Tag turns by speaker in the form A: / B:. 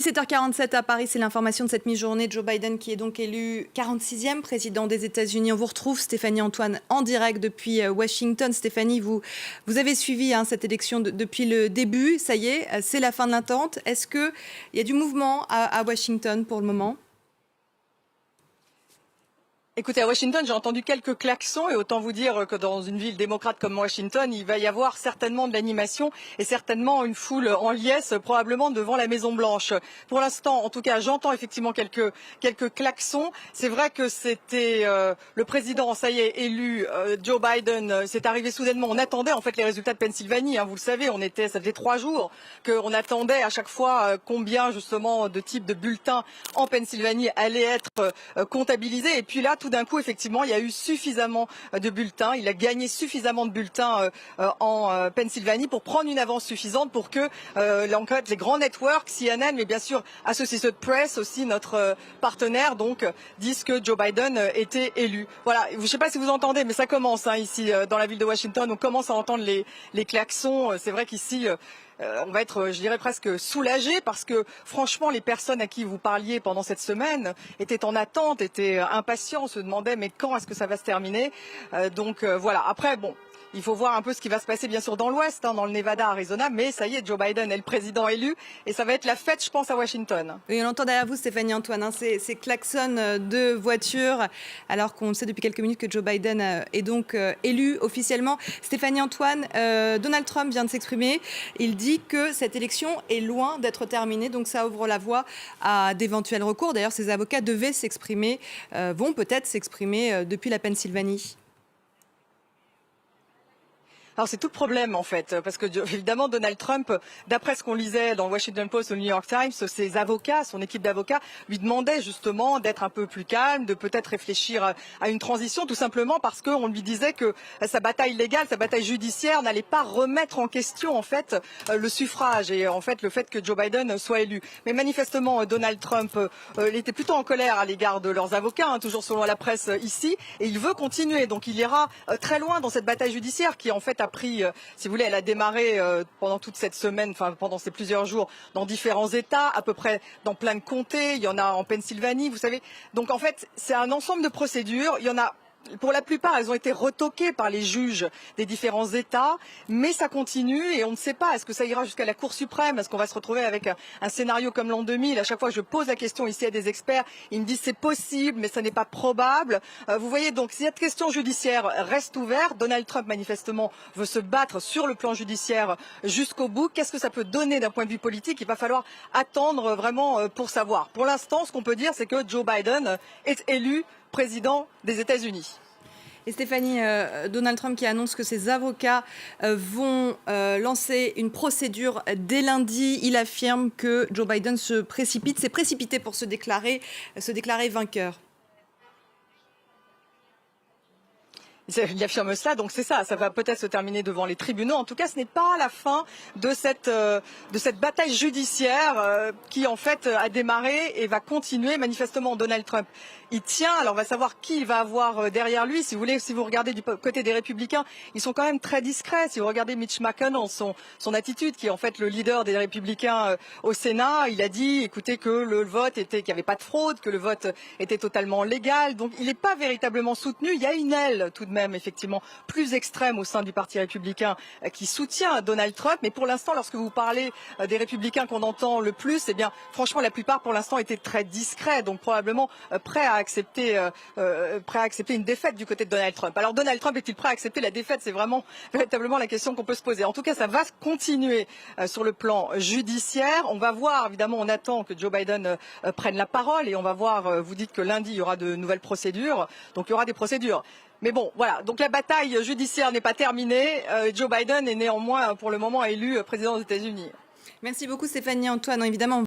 A: 17h47 à Paris, c'est l'information de cette mi-journée. Joe Biden qui est donc élu 46e président des États-Unis. On vous retrouve, Stéphanie Antoine, en direct depuis Washington. Stéphanie, vous avez suivi cette élection depuis le début. Ça y est, c'est la fin de l'attente. Est-ce qu'il y a du mouvement à Washington pour le moment ?
B: Écoutez, à Washington, j'ai entendu quelques klaxons et autant vous dire que dans une ville démocrate comme Washington, il va y avoir certainement de l'animation et certainement une foule en liesse, probablement devant la Maison-Blanche. Pour l'instant, en tout cas, j'entends effectivement quelques klaxons. C'est vrai que c'était le président, ça y est, élu, Joe Biden, c'est arrivé soudainement. On attendait en fait les résultats de Pennsylvanie, vous le savez, ça faisait 3 jours qu'on attendait à chaque fois combien justement de types de bulletins en Pennsylvanie allaient être comptabilisés. Et puis là, tout d'un coup, effectivement, il y a eu suffisamment de bulletins. Il a gagné suffisamment de bulletins en Pennsylvanie pour prendre une avance suffisante pour que les grands networks, CNN, mais bien sûr Associated Press aussi, notre partenaire, donc disent que Joe Biden était élu. Voilà, je ne sais pas si vous entendez, mais ça commence ici dans la ville de Washington. On commence à entendre les klaxons. C'est vrai qu'ici, on va être, je dirais, presque soulagé parce que franchement, les personnes à qui vous parliez pendant cette semaine étaient en attente, étaient impatients, se demandaient mais quand est-ce que ça va se terminer. Voilà. Après, bon. Il faut voir un peu ce qui va se passer, bien sûr, dans l'Ouest, dans le Nevada, Arizona. Mais ça y est, Joe Biden est le président élu. Et ça va être la fête, je pense, à Washington.
A: Oui, on entend derrière vous, Stéphanie Antoine, ces klaxons de voitures, alors qu'on sait depuis quelques minutes que Joe Biden est donc élu officiellement. Stéphanie Antoine, Donald Trump vient de s'exprimer. Il dit que cette élection est loin d'être terminée. Donc ça ouvre la voie à d'éventuels recours. D'ailleurs, ses avocats devaient s'exprimer, vont peut-être s'exprimer depuis la Pennsylvanie.
B: Alors c'est tout le problème en fait, parce que évidemment Donald Trump, d'après ce qu'on lisait dans le Washington Post ou le New York Times, ses avocats, son équipe d'avocats, lui demandaient justement d'être un peu plus calme, de peut-être réfléchir à une transition, tout simplement parce qu'on lui disait que sa bataille légale, sa bataille judiciaire n'allait pas remettre en question en fait le suffrage et en fait le fait que Joe Biden soit élu. Mais manifestement Donald Trump il était plutôt en colère à l'égard de leurs avocats, toujours selon la presse ici, et il veut continuer. Donc il ira très loin dans cette bataille judiciaire qui en fait a pris, si vous voulez, elle a démarré pendant toute cette semaine, pendant ces plusieurs jours, dans différents États, à peu près dans plein de comtés. Il y en a en Pennsylvanie, vous savez. Donc en fait, c'est un ensemble de procédures. Il y en a. Pour la plupart, elles ont été retoquées par les juges des différents États, mais ça continue et on ne sait pas. Est-ce que ça ira jusqu'à la Cour suprême? Est-ce qu'on va se retrouver avec un scénario comme l'an 2000? À chaque fois que je pose la question ici à des experts, ils me disent c'est possible, mais ça n'est pas probable. Vous voyez, donc si cette question judiciaire reste ouverte, Donald Trump manifestement veut se battre sur le plan judiciaire jusqu'au bout. Qu'est-ce que ça peut donner d'un point de vue politique? Il va falloir attendre vraiment pour savoir. Pour l'instant, ce qu'on peut dire, c'est que Joe Biden est élu président des États-Unis.
A: Et Stéphanie, Donald Trump qui annonce que ses avocats vont lancer une procédure dès lundi. Il affirme que Joe Biden s'est précipité pour se déclarer vainqueur.
B: Il affirme cela, donc c'est ça va peut-être se terminer devant les tribunaux. En tout cas, ce n'est pas la fin de cette bataille judiciaire qui en fait a démarré et va continuer. Manifestement, Donald Trump, il tient. Alors on va savoir qui il va avoir derrière lui. Si vous voulez, si vous regardez du côté des Républicains, ils sont quand même très discrets. Si vous regardez Mitch McConnell, son attitude, qui est en fait le leader des Républicains au Sénat, il a dit, écoutez, que le vote qu'il n'y avait pas de fraude, que le vote était totalement légal. Donc il n'est pas véritablement soutenu. Il y a une aile tout de même effectivement plus extrême au sein du Parti républicain qui soutient Donald Trump. Mais pour l'instant, lorsque vous parlez des Républicains qu'on entend le plus, eh bien franchement la plupart pour l'instant étaient très discrets, donc probablement prêts à accepter une défaite du côté de Donald Trump. Alors Donald Trump est-il prêt à accepter la défaite? C'est vraiment véritablement la question qu'on peut se poser. En tout cas, ça va continuer sur le plan judiciaire. On va voir, évidemment, on attend que Joe Biden prenne la parole et on va voir, vous dites que lundi il y aura de nouvelles procédures, donc il y aura des procédures. Mais bon, voilà. Donc la bataille judiciaire n'est pas terminée. Joe Biden est néanmoins, pour le moment, élu président des États-Unis.
A: Merci beaucoup, Stéphanie Antoine. Évidemment,